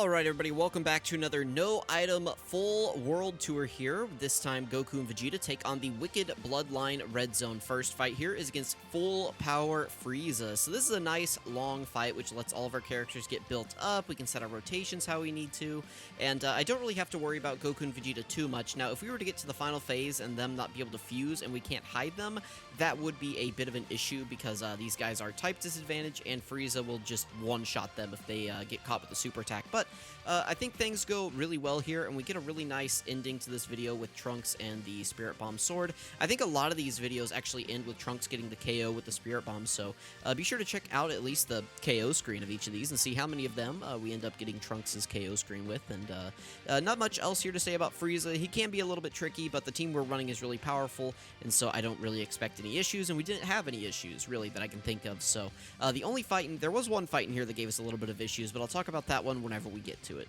Alright everybody, welcome back to another no item full world tour here. This time Goku and Vegeta take on the Wicked Bloodline Red Zone. First fight here is against full power Frieza. So this is a nice long fight which lets all of our characters get built up. We can set our rotations how we need to. And I don't really have to worry about Goku and Vegeta too much. Now if we were to get to the final phase and them not be able to fuse and we can't hide them, that would be a bit of an issue because these guys are type disadvantage and Frieza will just one-shot them if they get caught with the super attack. But I think things go really well here, and we get a really nice ending to this video with Trunks and the Spirit Bomb Sword. I think a lot of these videos actually end with Trunks getting the KO with the Spirit Bomb, so be sure to check out at least the KO screen of each of these and see how many of them we end up getting Trunks' KO screen with. And not much else here to say about Frieza. He can be a little bit tricky, but the team we're running is really powerful, and so I don't really expect any issues, and we didn't have any issues, really, that I can think of. So the only fight, there was one fight in here that gave us a little bit of issues, but I'll talk about that one whenever we get to it.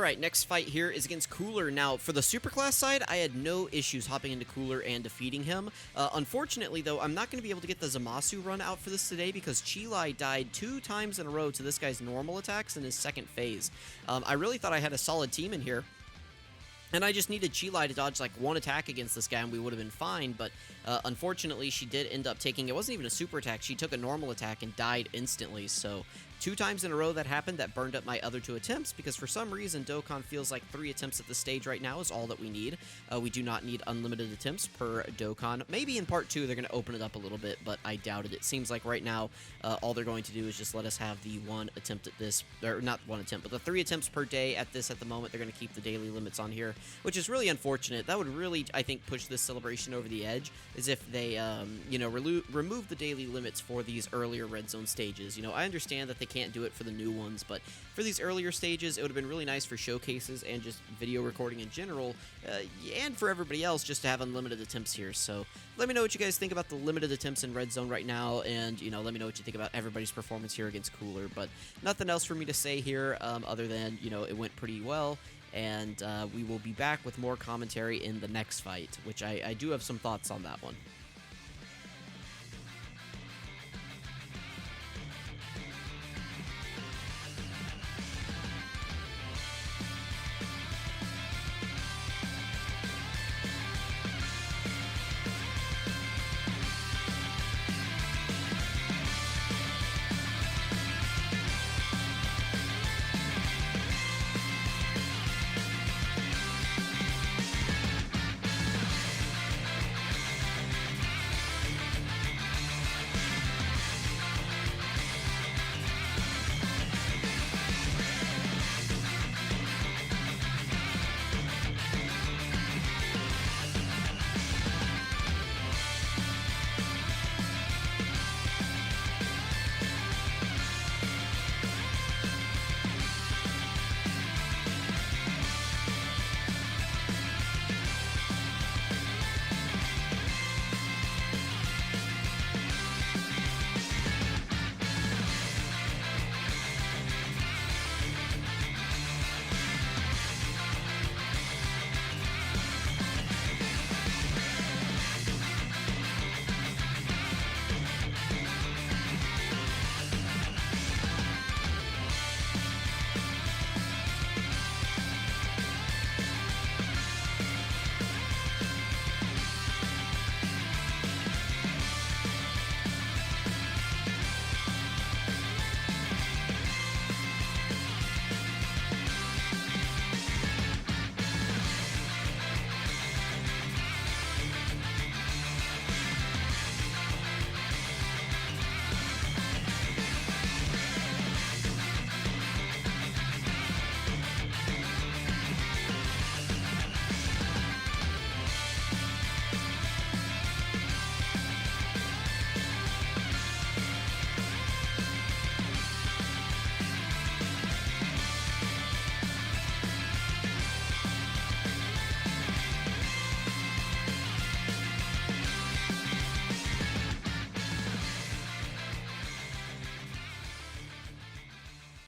Alright, next fight here is against Cooler. Now, for the Superclass side, I had no issues hopping into Cooler and defeating him. Unfortunately, though, I'm not going to be able to get the Zamasu run out for this today because Chilai died 2 times in a row to this guy's normal attacks in his second phase. I really thought I had a solid team in here. And I just needed Chilai to dodge like 1 attack against this guy and we would have been fine, but unfortunately she did end up taking, it wasn't even a super attack, she took a normal attack and died instantly, so 2 times in a row that happened, that burned up my other 2 attempts, because for some reason Dokkan feels like 3 attempts at the stage right now is all that we need. We do not need unlimited attempts per Dokkan. Maybe in part 2 they're going to open it up a little bit, but I doubt it. It seems like right now all they're going to do is just let us have the 1 attempt at this, or not 1 attempt, but the 3 attempts per day at this at the moment. They're going to keep the daily limits on here, which is really unfortunate. That would really, I think, push this celebration over the edge, is if they, you know, remove the daily limits for these earlier red zone stages. You know, I understand that they can't do it for the new ones, but for these earlier stages, it would have been really nice for showcases and just video recording in general, and for everybody else just to have unlimited attempts here. So let me know what you guys think about the limited attempts in red zone right now, and, you know, let me know what you think about everybody's performance here against Cooler. But nothing else for me to say here, other than, you know, it went pretty well. And we will be back with more commentary in the next fight, which I do have some thoughts on that one.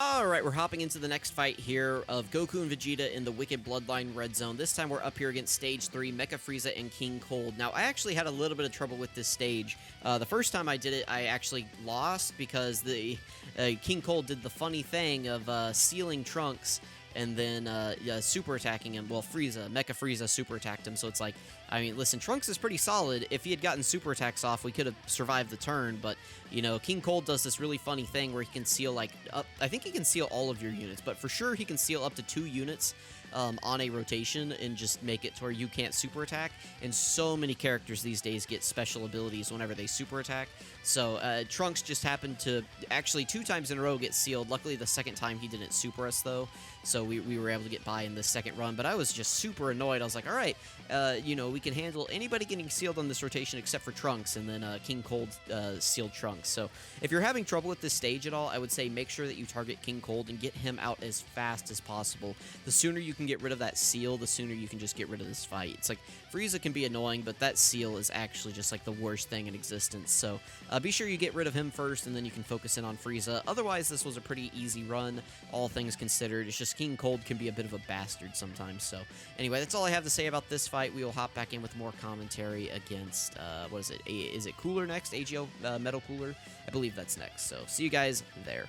Alright, we're hopping into the next fight here of Goku and Vegeta in the Wicked Bloodline Red Zone. This time we're up here against Stage 3, Mecha Frieza and King Cold. Now, I actually had a little bit of trouble with this stage. The first time I did it, I actually lost because the King Cold did the funny thing of sealing Trunks and then super attacking him. Well, Mecha Frieza super attacked him, so it's like, I mean, listen, Trunks is pretty solid. If he had gotten super attacks off, we could have survived the turn, but, you know, King Cold does this really funny thing where he can seal, like, I think he can seal all of your units, but for sure he can seal up to 2 units on a rotation and just make it to where you can't super attack. And so many characters these days get special abilities whenever they super attack. So Trunks just happened to actually 2 times in a row get sealed. Luckily the second time he didn't super us though, so we were able to get by in the second run. But I was just super annoyed. I was like, all right, you know, we can handle anybody getting sealed on this rotation except for Trunks, and then King Cold sealed Trunks. So if you're having trouble with this stage at all, I would say make sure that you target King Cold and get him out as fast as possible. The sooner you can get rid of that seal, the sooner you can just get rid of this fight. It's like, Frieza can be annoying, but that seal is actually just like the worst thing in existence. So be sure you get rid of him first, and then you can focus in on Frieza. Otherwise, this was a pretty easy run, all things considered. It's just just King Cold can be a bit of a bastard sometimes. So anyway, that's all I have to say about this fight. We will hop back in with more commentary against, what is it? Is it Cooler next? AGL Metal Cooler? I believe that's next. So see you guys there.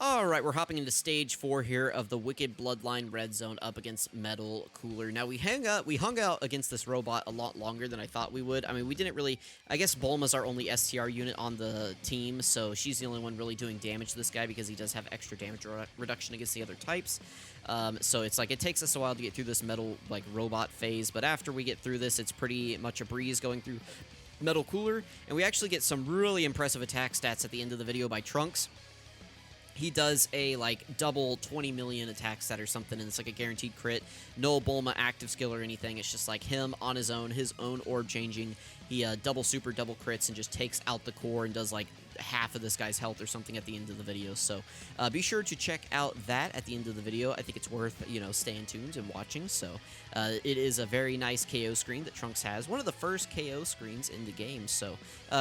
Alright, we're hopping into stage 4 here of the Wicked Bloodline Red Zone up against Metal Cooler. Now, we hung out against this robot a lot longer than I thought we would. I mean, we didn't really... I guess Bulma's our only STR unit on the team, so she's the only one really doing damage to this guy because he does have extra damage reduction against the other types. So it's like, it takes us a while to get through this metal, like, robot phase, but after we get through this, it's pretty much a breeze going through Metal Cooler, and we actually get some really impressive attack stats at the end of the video by Trunks. He does a, like, double 20 million attack stat or something, and it's, like, a guaranteed crit. No Bulma active skill or anything. It's just, like, him on his own orb changing. He double super, double crits, and just takes out the core and does, like, half of this guy's health or something at the end of the video. So be sure to check out that at the end of the video. I think it's worth, you know, staying tuned and watching. So it is a very nice KO screen that Trunks has. One of the first KO screens in the game. So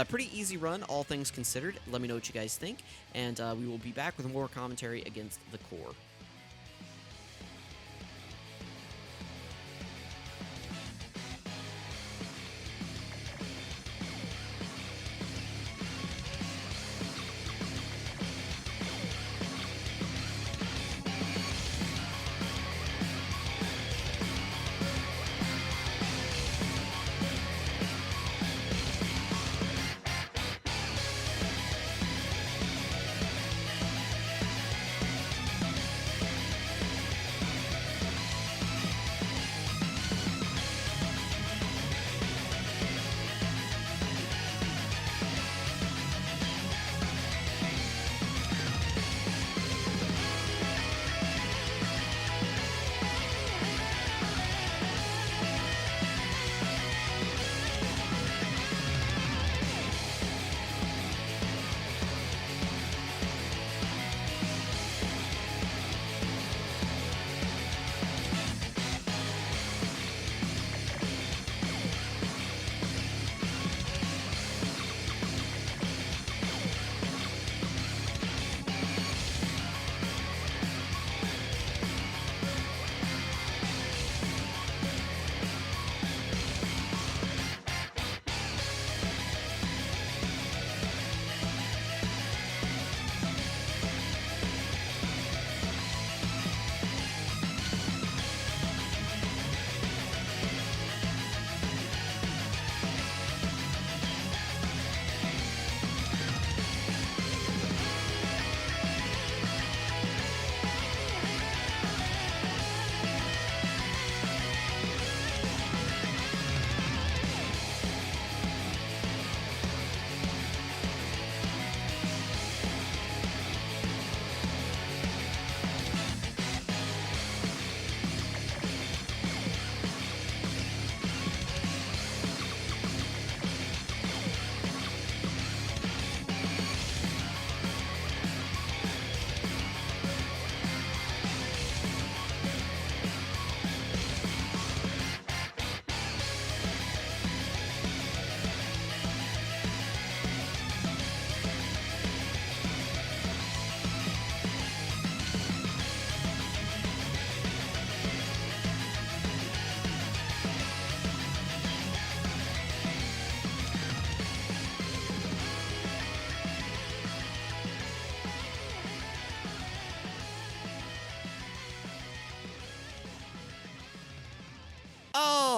pretty easy run, all things considered. Let me know what you guys think. And we will be back with more commentary against the core.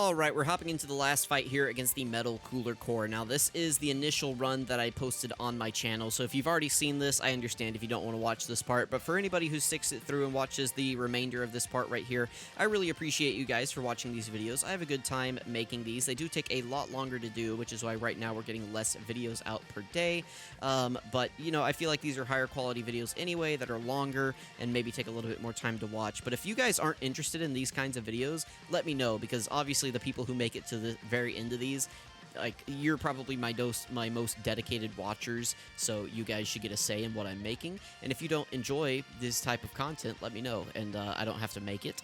Alright, we're hopping into the last fight here against the Metal Cooler Core. Now, this is the initial run that I posted on my channel, so if you've already seen this, I understand if you don't want to watch this part, but for anybody who sticks it through and watches the remainder of this part right here, I really appreciate you guys for watching these videos. I have a good time making these. They do take a lot longer to do, which is why right now we're getting less videos out per day, but, you know, I feel like these are higher quality videos anyway that are longer and maybe take a little bit more time to watch. But if you guys aren't interested in these kinds of videos, let me know, because obviously the people who make it to the very end of these, like, you're probably my most dedicated watchers, so you guys should get a say in what I'm making. And if you don't enjoy this type of content, let me know, and I don't have to make it.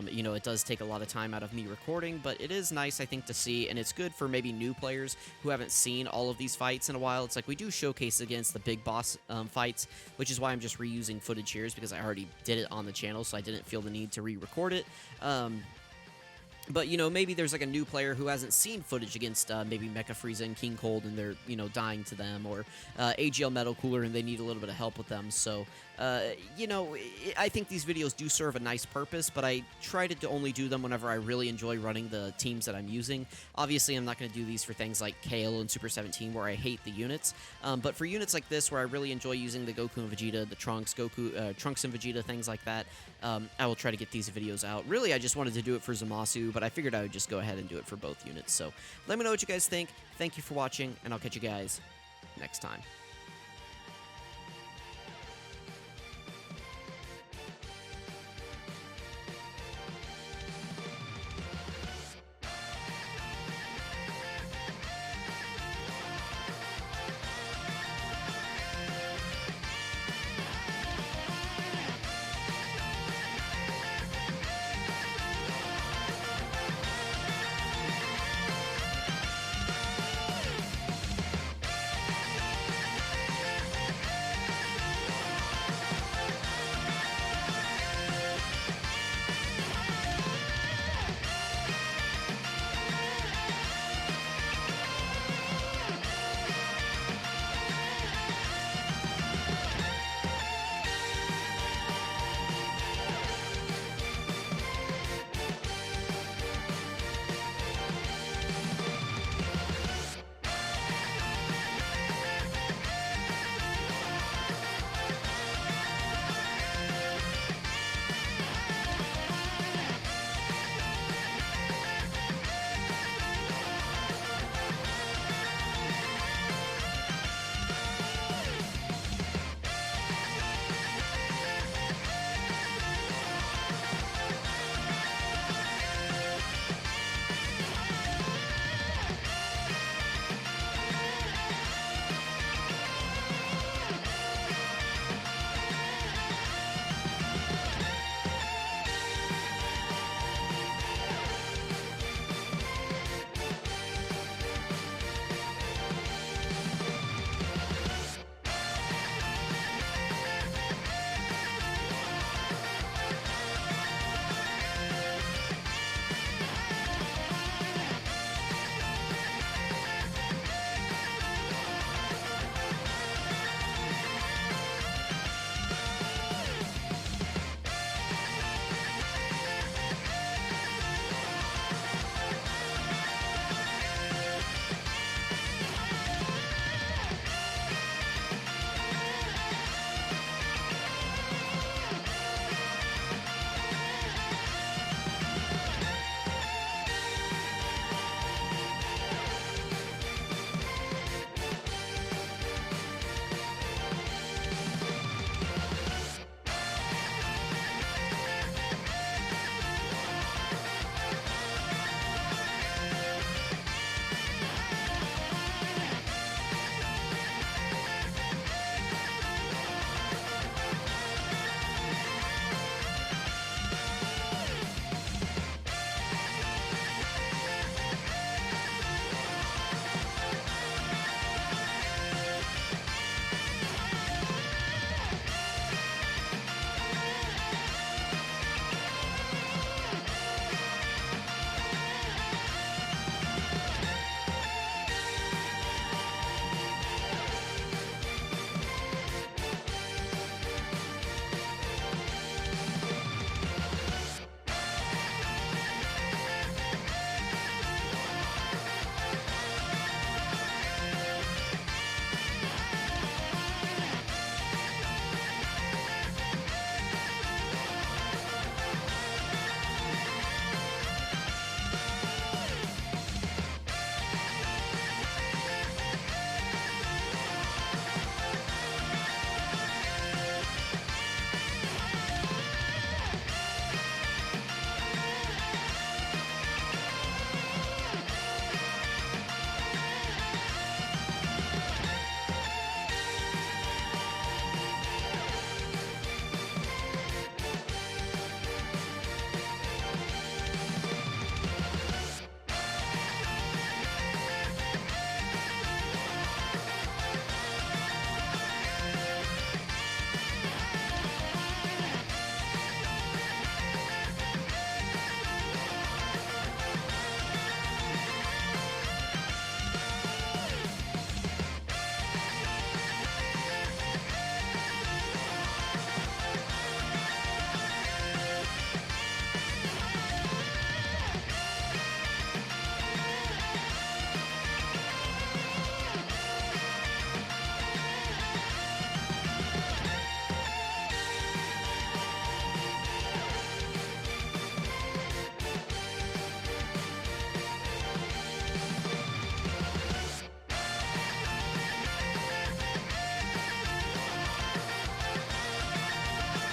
You know, it does take a lot of time out of me recording, but it is nice, I think, to see, and it's good for maybe new players who haven't seen all of these fights in a while. It's like we do showcase against the big boss fights, which is why I'm just reusing footage here, is because I already did it on the channel, so I didn't feel the need to re-record it. But, you know, maybe there's, like, a new player who hasn't seen footage against, maybe Mecha Frieza and King Cold, and they're, you know, dying to them, or AGL Metal Cooler, and they need a little bit of help with them. So, you know, I think these videos do serve a nice purpose, but I try to only do them whenever I really enjoy running the teams that I'm using. Obviously, I'm not going to do these for things like Kale and Super 17, where I hate the units. But for units like this, where I really enjoy using the Goku and Vegeta, the Trunks, Trunks and Vegeta, things like that, I will try to get these videos out. Really, I just wanted to do it for Zamasu, but I figured I would just go ahead and do it for both units. So let me know what you guys think. Thank you for watching, and I'll catch you guys next time.